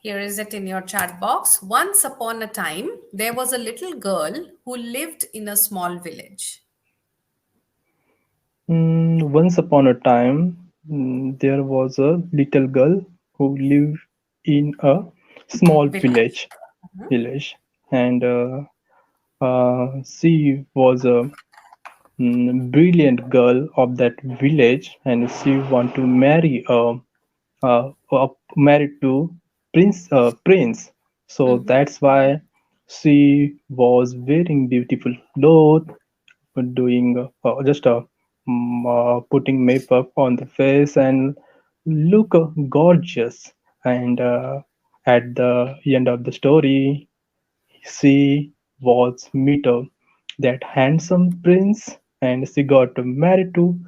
Here is it in your chat box. Once upon a time, there was a little girl who lived in a small village. Once upon a time, there was a little girl who lived in a small Village. village, and she was a brilliant girl of that village, and she want to marry married to prince. So that's why she was wearing beautiful clothes, doing just putting makeup on the face and look gorgeous. And at the end of the story, she was meet that handsome prince, and she got married to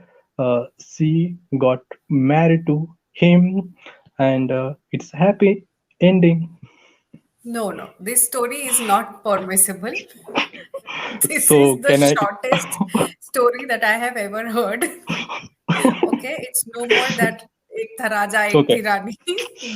him, and it's happy ending. No, no, this story is not permissible. This is So the can I? shortest story that I have ever heard. Okay, it's no more that ek tha raja, ek Okay. thi rani,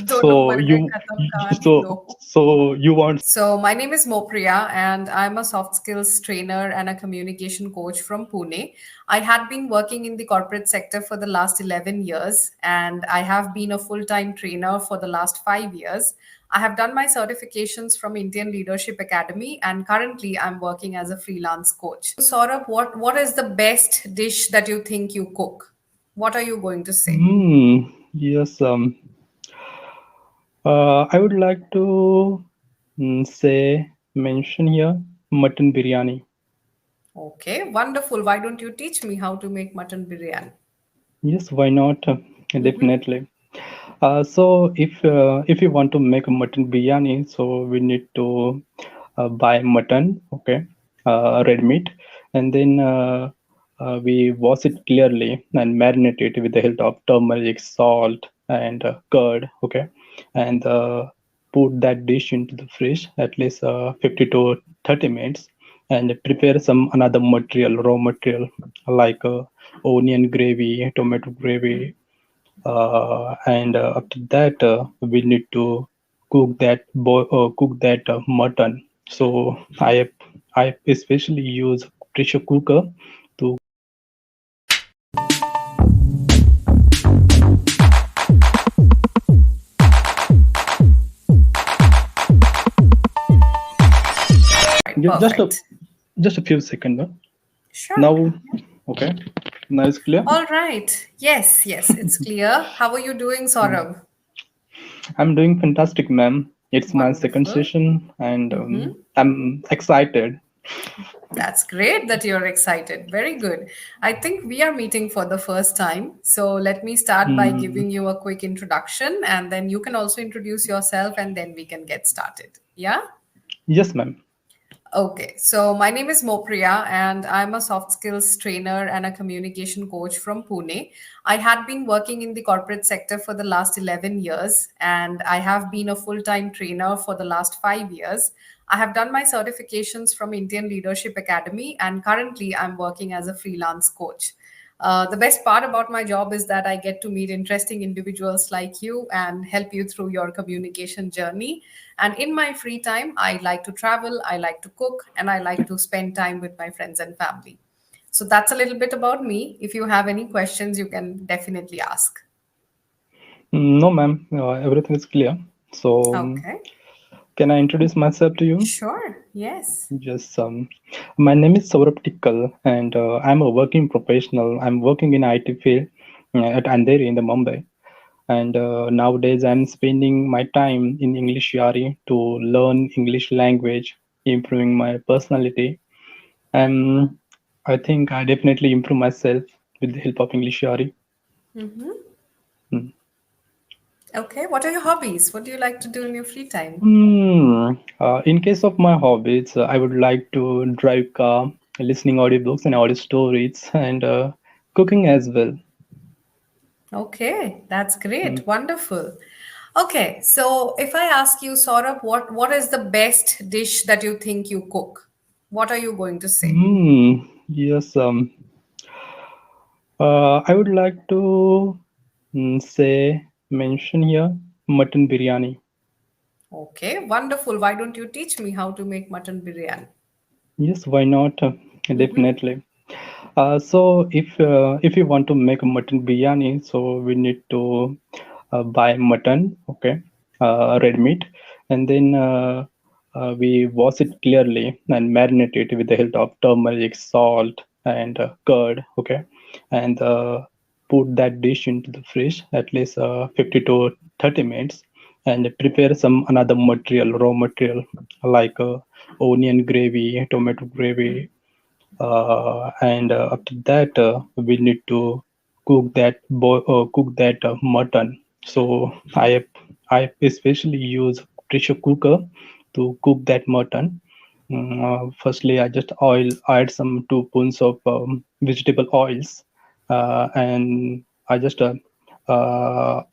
dono So mar gaye, khatam kahani. so No. you want? So, my name is Moupriya, and I'm a soft skills trainer and a communication coach from Pune. I had been working in the corporate sector for the last 11 years, and I have been a full time trainer for the last 5 years. I have done my certifications from Indian Leadership Academy, and currently I'm working as a freelance coach. Saurabh, what is the best dish that you think you cook? What are you going to say? Yes. I would like to say mention here mutton biryani. Okay, wonderful. Why don't you teach me how to make mutton biryani? Yes, why not? Definitely. So if you want to make a mutton biryani, so we need to buy mutton, okay, red meat, and then we wash it clearly and marinate it with the help of turmeric, salt, and curd, okay, and put that dish into the fridge at least 50 to 30 minutes, and prepare some another material, raw material like onion gravy, tomato gravy, and after that we need to cook that mutton. So I especially use pressure cooker to Right, just a perfect. few seconds. Sure. Now, okay, now it's clear. All right. Yes, yes, it's clear. How are you doing, Saurabh? I'm doing fantastic, ma'am. It's my second Wonderful. session, and I'm excited. That's great that you're excited. Very good. I think we are meeting for the first time. So let me start by Mm, giving you a quick introduction, and then you can also introduce yourself, and then we can get started. Yeah? yes, ma'am. Okay, so my name is Moupriya, and I'm a soft skills trainer and a communication coach from Pune. I had been working in the corporate sector for the last 11 years, and I have been a full time trainer for the last 5 years. I have done my certifications from Indian Leadership Academy, and currently I'm working as a freelance coach. The best part about my job is that I get to meet interesting individuals like you and help you through your communication journey. And in my free time, I like to travel, I like to cook, and I like to spend time with my friends and family. So that's a little bit about me. If you have any questions, you can definitely ask. No, ma'am. Everything is clear. So, Okay. can I introduce myself to you? Sure. Yes. Yes, my name is Saurabh Tikkal, and I'm a working professional. I'm working in IT field at Andheri in the Mumbai. And nowadays, I'm spending my time in Englishyaari to learn English language, improving my personality. And I think I definitely improve myself with the help of Englishyaari. Okay. What are your hobbies? What do you like to do in your free time? In case of my hobbies, I would like to drive car, listening audiobooks and audio stories, and cooking as well. Okay, that's Mm, great. Wonderful. Okay, so if I ask you, Saurabh, what is the best dish that you think you cook? What are you going to say? yes, I would like to say mention here mutton biryani. Okay, wonderful. Why don't you teach me how to make mutton biryani? Yes, why not? Definitely. So if you want to make a mutton biryani, so we need to buy mutton, okay, red meat, and then we wash it clearly and marinate it with the help of turmeric, salt, and curd, okay, and put that dish into the fridge at least 50 to 30 minutes, and prepare some another material, raw material, like onion gravy, tomato gravy, and after that we need to cook that mutton. So I especially use pressure cooker to cook that mutton. Firstly, I just add some 2 spoons of vegetable oils, and I just uh,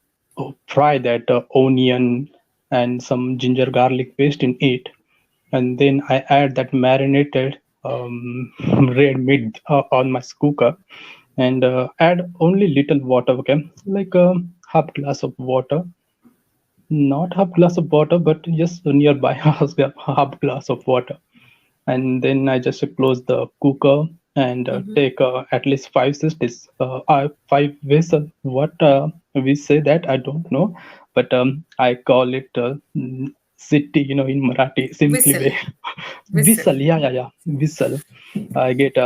fry that onion and some ginger garlic paste in it, and then I add that marinated red meat on my cooker, and add only little water, okay, like half glass of water, not half glass of water, but just nearby half glass of water, and then I just close the cooker and take at least 5 sisters, five vessel. What we say that I don't know, but I call it city, in Marathi, simply Whistle. way. Whistle. Whistle, yeah, yeah, yeah, whistle. I get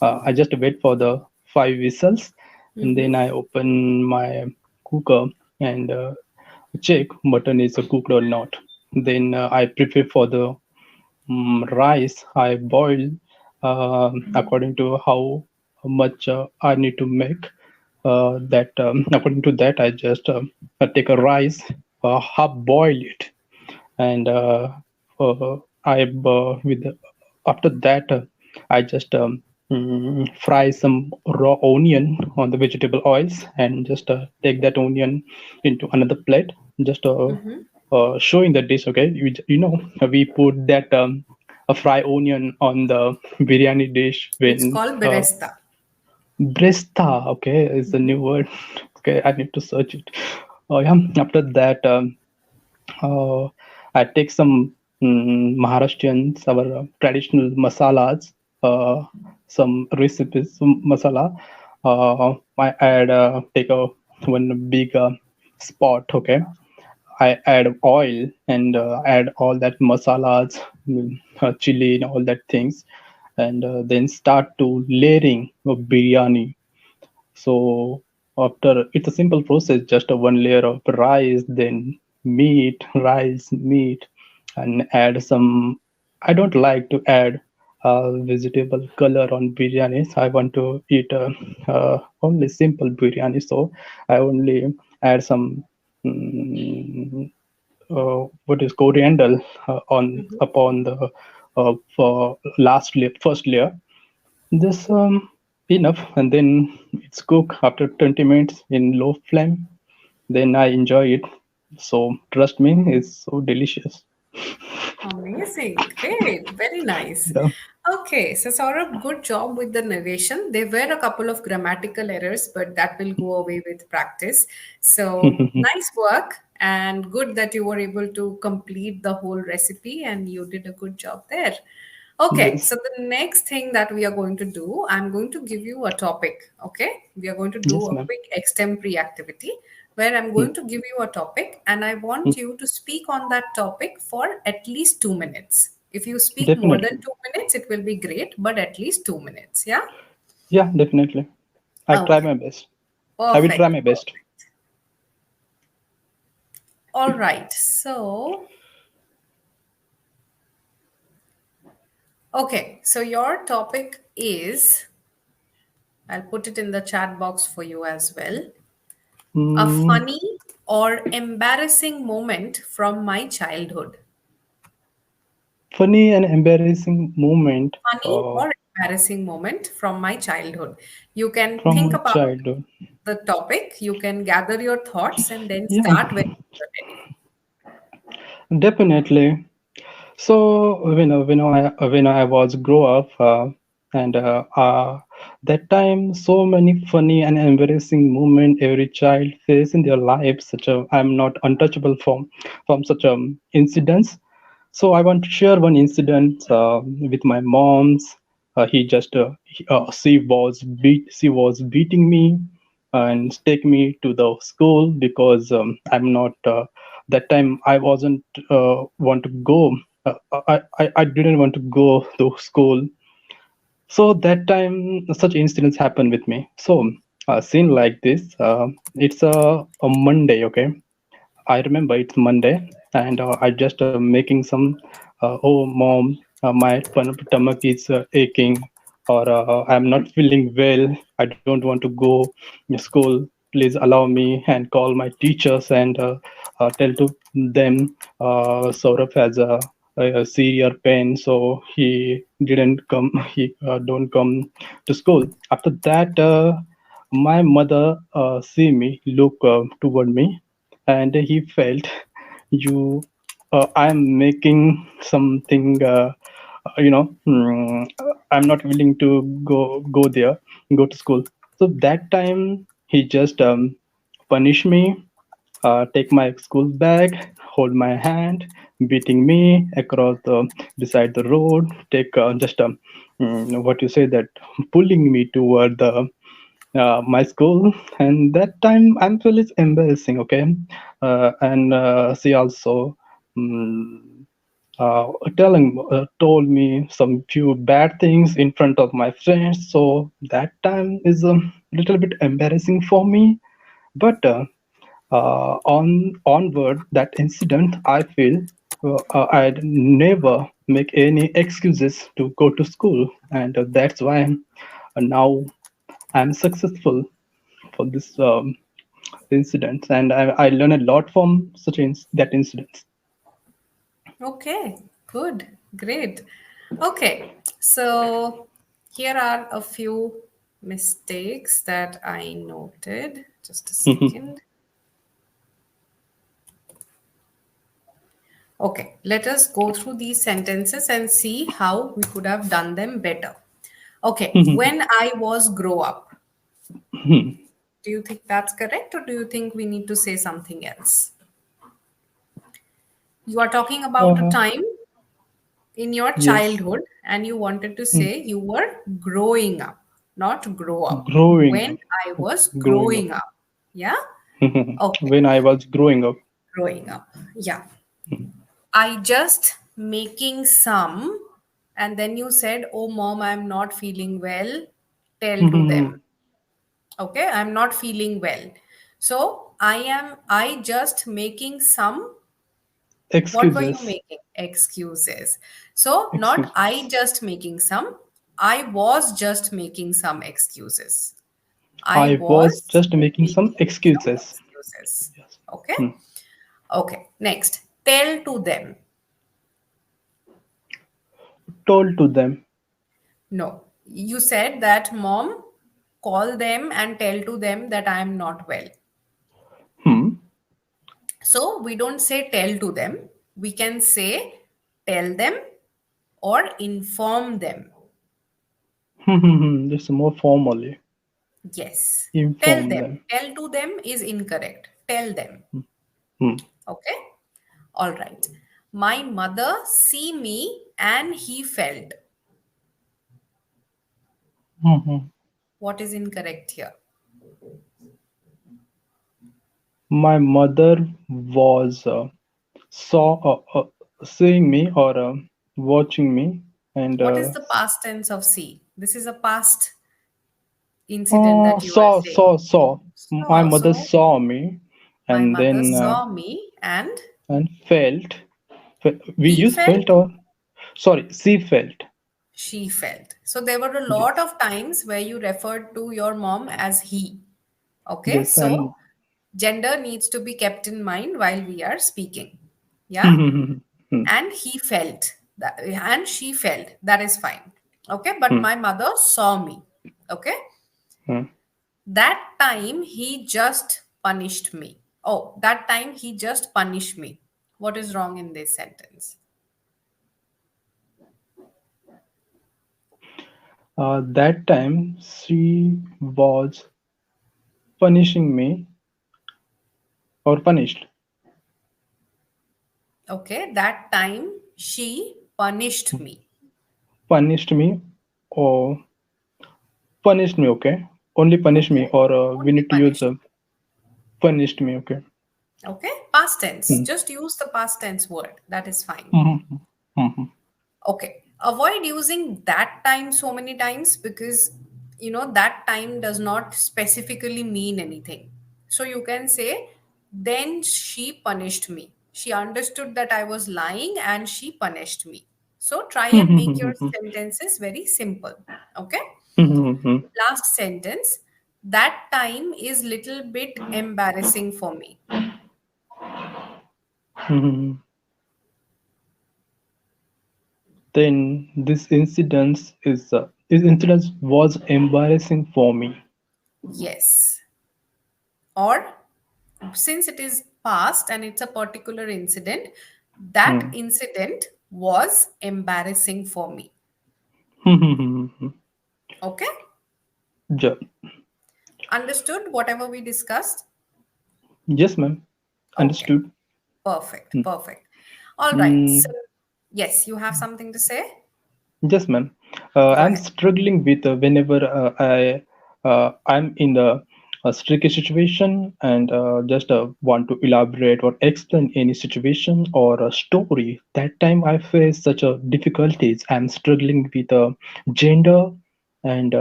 I just wait for the 5 whistles, and then I open my cooker and check mutton is cooked or not. Then I prepare for the rice. I boil according to how much I need to make. That according to that, I just take a rice, half boil it, and I with after that I just fry some raw onion on the vegetable oils, and just take that onion into another plate, just showing the dish. Okay, we put that a fry onion on the biryani dish It's when called beresta. bresta, okay, is the new word. Okay, I need to search it. Oh yeah, after that uh, I take some Maharashtrians, our traditional masalas, some recipes, some masala. I add, take a one big spot, okay. I add oil and add all that masalas, chili, and all that things, and then start to layering of biryani. So after, it's a simple process, just a one layer of rice, then meat, rice, meat, and add some. I don't like to add vegetable color on biryanis. I want to eat only simple biryani, so I only add some what is coriander on upon the for last layer, first layer, just enough, and then it's cooked after 20 minutes in low flame. Then I enjoy it. So trust me, it's so delicious. Amazing. Great. Very nice. Yeah. Okay, so Saurabh, good job with the narration. There were a couple of grammatical errors, but that will go away with practice. So nice work, and good that you were able to complete the whole recipe and you did a good job there. Okay, Yes. so the next thing that we are going to do, I'm going to give you a topic. Okay, we are going to do Yes, a ma'am. quick extempore activity where I'm Mm, going to give you a topic and I mm, want you to speak on that topic for at least 2 minutes. If you speak more than definitely. 2 minutes, it will be great, but at least 2 minutes. Yeah. Yeah, definitely. I try Okay. my best. I will try Perfect. my best. Perfect. All right. So, okay. So your topic is, I'll put it in the chat box for you as well. A Mm, funny or embarrassing moment from my childhood. funny and embarrassing moment Funny or embarrassing moment from my childhood. You can from think my about childhood. the topic, you can gather your thoughts, and then Yeah, start when you're ready. definitely. So when I was grow up. And that time, so many funny and embarrassing moments every child face in their life. Such a I'm not untouchable from such incidents. So I want to share one incident with my mom's. She was beating me and take me to the school because I'm not that time I wasn't want to go. I didn't want to go to school, so that time such incidents happen with me. So a scene like this, it's a Monday, okay. I remember it's Monday, and I just making some. Oh, mom, my stomach is aching, or I'm not feeling well. I don't want to go to school. Please allow me and call my teachers and tell to them. Saurabh has a severe pain, so he didn't come. He don't come to school. After that, my mother see me, look toward me, and he felt you I'm making something I'm not willing to go there, go to school. So that time he just punish me, take my school bag, hold my hand, beating me across the beside the road, take just what you say that pulling me toward the my school. And that time I'm feeling embarrassing, okay. And she also um, telling told me some few bad things in front of my friends, so that time is a little bit embarrassing for me. But on onward that incident, I feel I'd never make any excuses to go to school, and that's why now I'm successful for this incident, and I learned a lot from that incident. Okay, good, great. Okay, so here are a few mistakes that I noted. Just a second. Okay, let us go through these sentences and see how we could have done them better. Okay, when I was grow up, do you think that's correct or do you think we need to say something else? You are talking about a uh, time in your yes. childhood and you wanted to say you were growing up, not grow up. Growing When up. I was Growing up. growing up. Yeah? Okay, When I was growing up. growing up. Yeah. I just making some, and then you said, "Oh, mom, I'm not feeling well. Tell to them." Okay, I'm not feeling well. So I just making some. What were you Excuses. making? Excuses. So, not I Excuses. just making some, I was just making some excuses. I I was was just making some making some excuses. excuses. Yes. Okay. Hmm. Okay. Next, tell to them. Told to them. No. You said that mom, call them and tell to them that I am not well. Hmm. So we don't say tell to them. We can say tell them or inform them. Just more formally. Yes. Tell Inform them. them. Tell to them is incorrect. Tell them. Hmm. Okay. All right. My mother see me and he felt. Hmm. What is incorrect here? My mother was saw seeing me or watching me, and What is the past tense of see? This is a past incident that you are saying. saw. My mother So saw me, my and mother then saw me and felt. We he use felt, felt, or sorry, she felt. she felt. So there were a lot Yes, of times where you referred to your mom as he. Okay. yes, and So gender needs to be kept in mind while we are speaking. Yeah. hmm, And he felt that, and she felt that is fine. Okay. But hmm, my mother saw me. Okay. hmm. That time he just punished me. Oh, that time he just punished me. What is wrong in this sentence? That time she was punishing me or punished. Okay, that time she punished me. Punished me or punished me, okay? Only punish Okay, me or we only need to use punished. punished me, okay? Okay, past tense. Hmm. Just use the past tense word. That is fine. Mhm. Mhm. Okay. Avoid using that time so many times because that time does not specifically mean anything. So you can say, then she punished me. She understood that I was lying and she punished me. So try and make your Mhm. sentences very simple. Okay. Mhm. Last sentence. That time is little bit embarrassing for me. Mhm. Then this incident was embarrassing for me. Yes. Or since it is past and it's a particular incident, that Hmm. incident was embarrassing for me. Mhm. Okay? Yeah. Understood whatever we discussed? Yes, ma'am. Okay. Understood. Perfect. Hmm. Perfect. All right. So, Mm, yes, you have something to say? yes, ma'am. Go I'm ahead. struggling with whenever I'm in the tricky situation and just want to elaborate or explain any situation or a story. That time I face such a difficulties. I'm struggling with gender and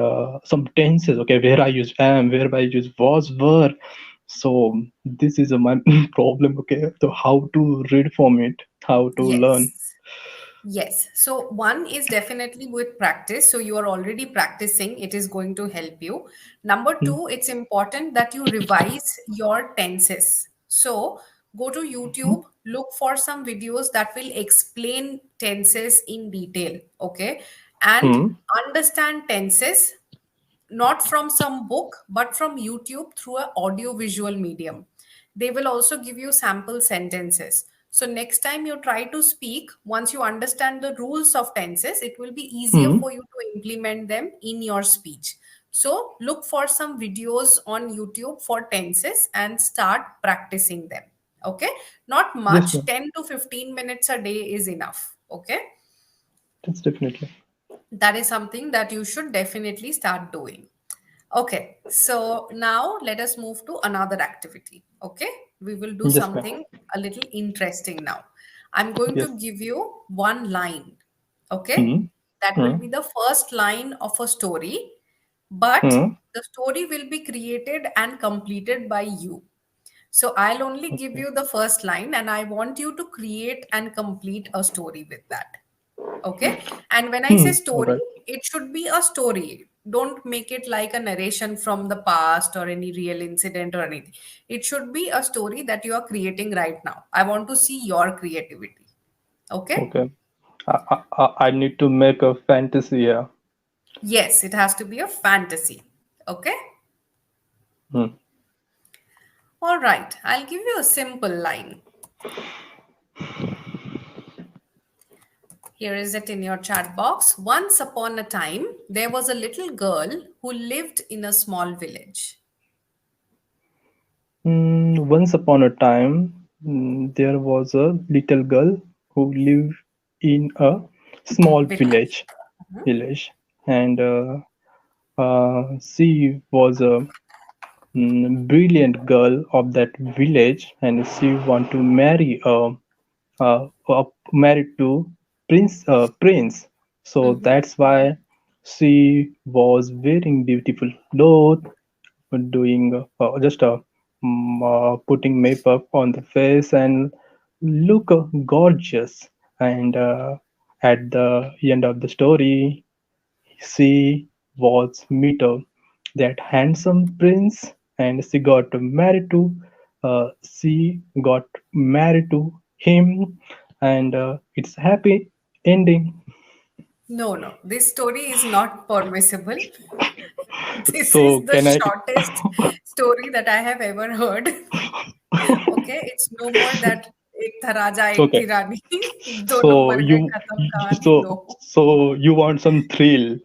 some tenses. Okay, where I use am, where I use was, were. So this is my problem. Okay, so how to read from it, how to learn. Yes. Yes. So one is definitely with practice. So you are already practicing. It is going to help you. Number Hmm. two, it's important that you revise your tenses. So go to YouTube, look for some videos that will explain tenses in detail. Okay. And Hmm. understand tenses not from some book but from YouTube through a audio visual medium. They will also give you sample sentences. So next time you try to speak, once you understand the rules of tenses, it will be easier Hmm. for you to implement them in your speech. So look for some videos on YouTube for tenses and start practicing them. Okay? Not Yes, much, ma'am. 10 to 15 minutes a day is enough. Okay? That's definitely. That is something that you should definitely start doing. Okay, so now let us move to another activity. Okay, we will do Yes, ma'am. something a little interesting now. I'm going Yes. to give you one line. Okay, Hmm. that will Hmm. be the first line of a story, but Hmm. the story will be created and completed by you. So I'll only give Okay. you the first line and I want you to create and complete a story with that. Okay. And when I say Hmm. All story, right. it should be a story. Don't make it like a narration from the past or any real incident or anything. It should be a story that you are creating right now. I want to see your creativity. Okay. Okay. I need to make a fantasy here. Yes, it has to be a fantasy. Okay. Hmm. All right. I'll give you a simple line. Here is it in your chat box. Once upon a time, there was a little girl who lived in a small village. Once upon a time, there was a little girl who lived in a small Village. village, and she was a brilliant girl of that village, and she want to marry married to prince. So that's why she was wearing beautiful clothes, doing just putting makeup on the face and look gorgeous. And at the end of the story, she was meet that handsome prince, and she got married to him, and it's happy ending. No, no, this story is not permissible. This is So the can I? shortest story that I have ever heard. Okay, it's no more that एक था राजा एक Okay. थी रानी दोनों So मर गए खत्म कहानी so no. you want some thrill?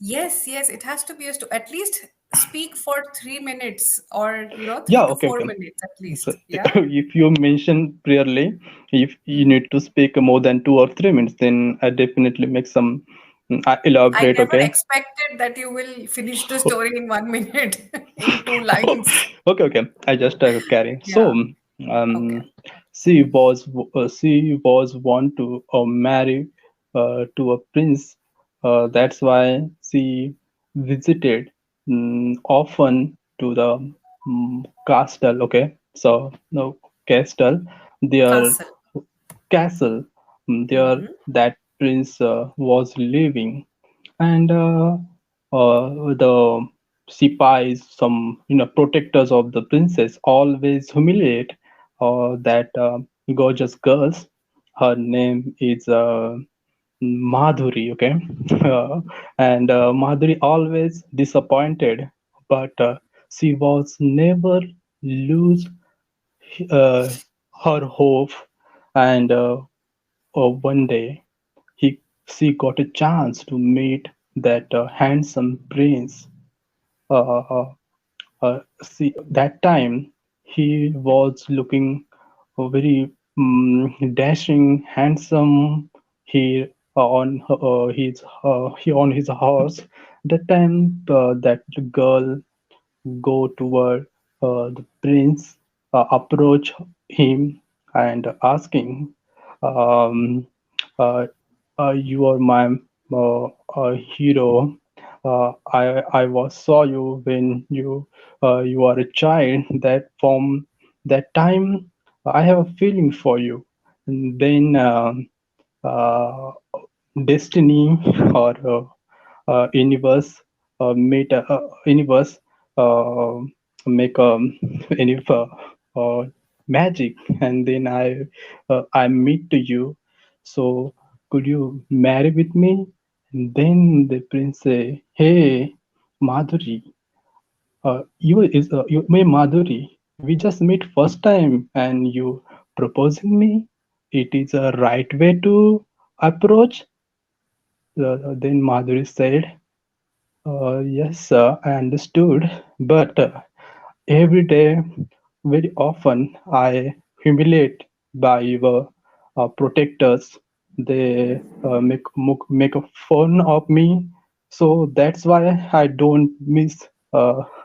Yes, yes, it has to be a at least speak for 3 minutes, or Yeah, 3 to okay, four okay. minutes at So least. Yeah. if you mention clearly, if you Hmm. need to speak more than 2 or 3 minutes, then I definitely make some I elaborate. never Okay. expected that you will finish the story in 1 minute in two lines. Okay, okay. I just carry. So, Yeah. Okay. um, she was want to marry to a prince. That's why she visited often to the castle. Okay, so no castle, their Castle. castle, there Hmm. that prince was living, and the Sipais, some protectors of the princess, always humiliate that gorgeous girls. Her name is Madhuri, okay, and Madhuri always disappointed, but she was never lose uh, her hope, and one day he she got a chance to meet that handsome prince. Uh, uh, See, that time he was looking very dashing, handsome. He he on his horse. That time, that girl go toward the prince, approach him and asking, um, uh, "You are my hero. I was saw you when you are a child. That from that time, I have a feeling for you." And then uh, destiny or universe universe uh, make any magic, and then I meet to you. So could you marry with me? And then the prince say, "Hey, Madhuri, you may Madhuri, we just meet first time and you proposing me. It is a right way to approach." Then Madhuri said, "Yes, sir, I understood, but every day, very often, I humiliate by your protectors. They make a fun of me, so that's why I don't miss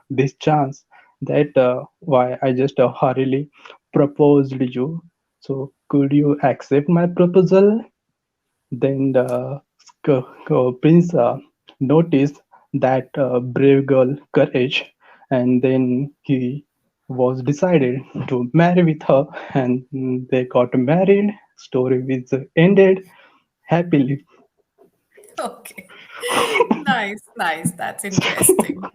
this chance. That why I just hurriedly proposed you. So could you accept my proposal?" Then the prince noticed that brave girl courage, and then he was decided to marry with her, and they got married. Story is ended happily. Okay. Nice, nice. That's interesting.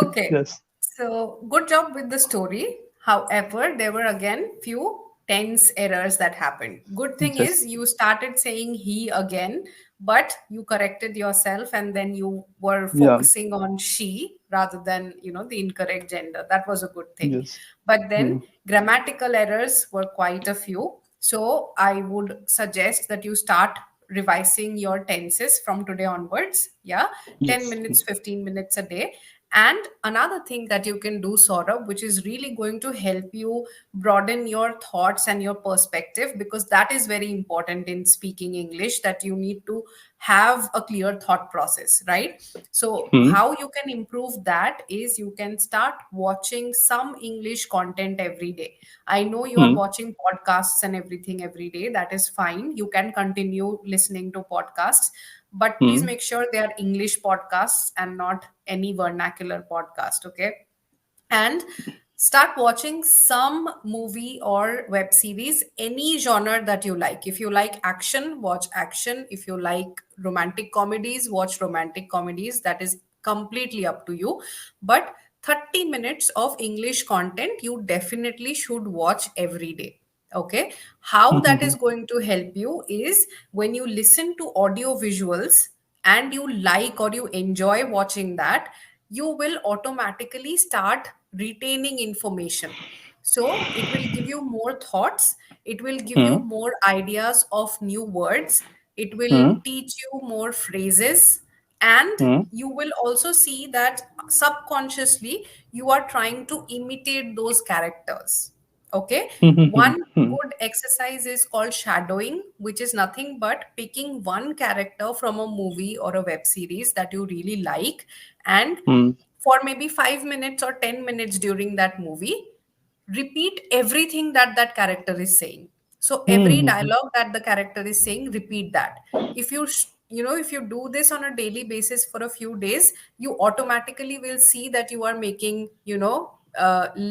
Okay. Yes, So good job with the story. However, there were again few tense errors that happened. Good thing yes, is you started saying he again, but you corrected yourself and then you were yeah, focusing on she rather than, the incorrect gender. That was a good thing. yes, But then mm, grammatical errors were quite a few. So I would suggest that you start revising your tenses from today onwards. Yeah, 10 yes, minutes, 15 minutes a day. And another thing that you can do, Saurabh, which is really going to help you broaden your thoughts and your perspective, because that is very important in speaking English, that you need to have a clear thought process, right? So, mm, how you can improve that is you can start watching some English content every day. I know you are mm, watching podcasts and everything every day. That is fine. You can continue listening to podcasts, but please mm, make sure they are English podcasts and not any vernacular podcast. Okay. And start watching some movie or web series, any genre that you like. If you like action, watch action. If you like romantic comedies, watch romantic comedies. That is completely up to you. But 30 minutes of English content you definitely should watch every day. Okay. How that is mm, going to help you is when you listen to audio visuals and you like or you enjoy watching that, you will automatically start retaining information. So it will give you more thoughts, it will give you mm, more ideas of new words, it will mm, teach you more phrases, And Hmm. you will also see that subconsciously you are trying to imitate those characters. Okay. One Hmm. good exercise is called shadowing, which is nothing but picking one character from a movie or a web series that you really like, and Hmm. for maybe 5 minutes or 10 minutes during that movie, repeat everything that that character is saying. So every Hmm. dialogue that the character is saying, repeat that. If you if you do this on a daily basis for a few days, you automatically will see that you are making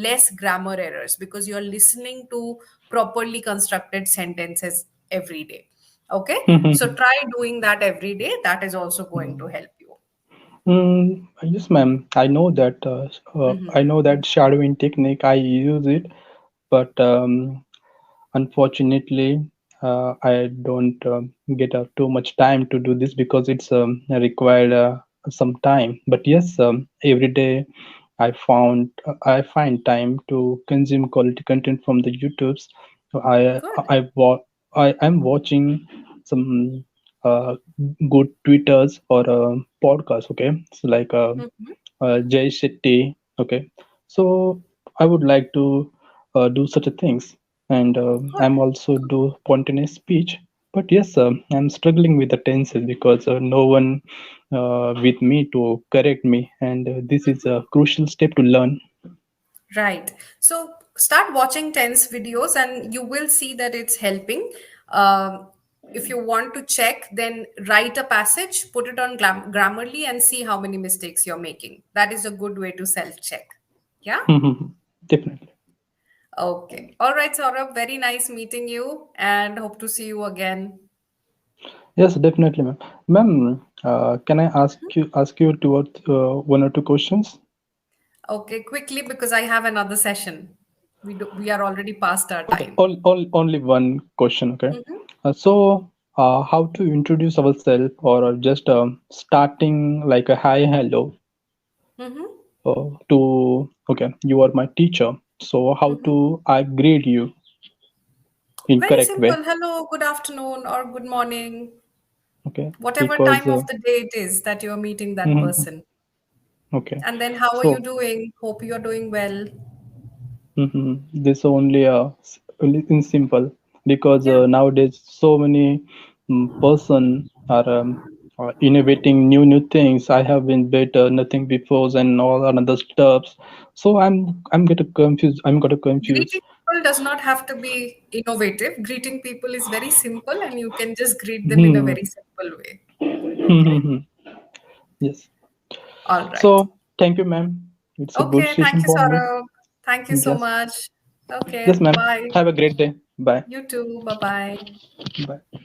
less grammar errors, because you are listening to properly constructed sentences every day. Okay. So Hmm. try doing that every day. That is also going to help you. Yes, ma'am. I know that. I Mhm. know that shadowing technique. I use it, but unfortunately, I don't get too much time to do this because it's required some time. But yes, every day I find time to consume quality content from the YouTubes. I Good. I wa- I am watching some uh, good Twitters or podcasts. Okay, so like Mhm. Jay Shetty. Okay, so I would like to do such a things, and Good. I'm also do spontaneous speech. But yes, I'm struggling with the tenses because no one with me to correct me, and this is a crucial step to learn. Right. So start watching tense videos and you will see that it's helping. If you want to check, then write a passage, put it on Grammarly, and see how many mistakes you're making. That is a good way to self check. Yeah. Definitely. Okay. All right, Saurabh. Very nice meeting you and hope to see you again. Yes, definitely, ma'am. Ma'am, can I ask you one or two questions? Okay, quickly because I have another session. We are already past our Okay, time. only one question. Okay, Mhm. how to introduce ourselves or just starting like a hi, hello Mhm. to okay, you are my teacher. So how Mhm. to I grade you in Very correct way? simple. Hello, good afternoon, or good morning, Okay, whatever because time of the day it is that you're meeting that mhm, person. okay, And then, how are you so doing? Hope you're doing well. this only only in simple because Yeah. nowadays so many person are innovating new things. I have been better nothing before and all another stuffs. So I'm getting confused. I'm getting confused. Greeting people does not have to be innovative. Greeting people is very simple, and you can just greet them in a Hmm. very simple way. Okay. Yes. All right. So thank you, ma'am. It's a good Okay. Thank session you, for me. Saurabh. Thank you so Yes. much. Okay. Yes, ma'am. Bye. Have a great day. Bye. You too. Bye bye. Bye.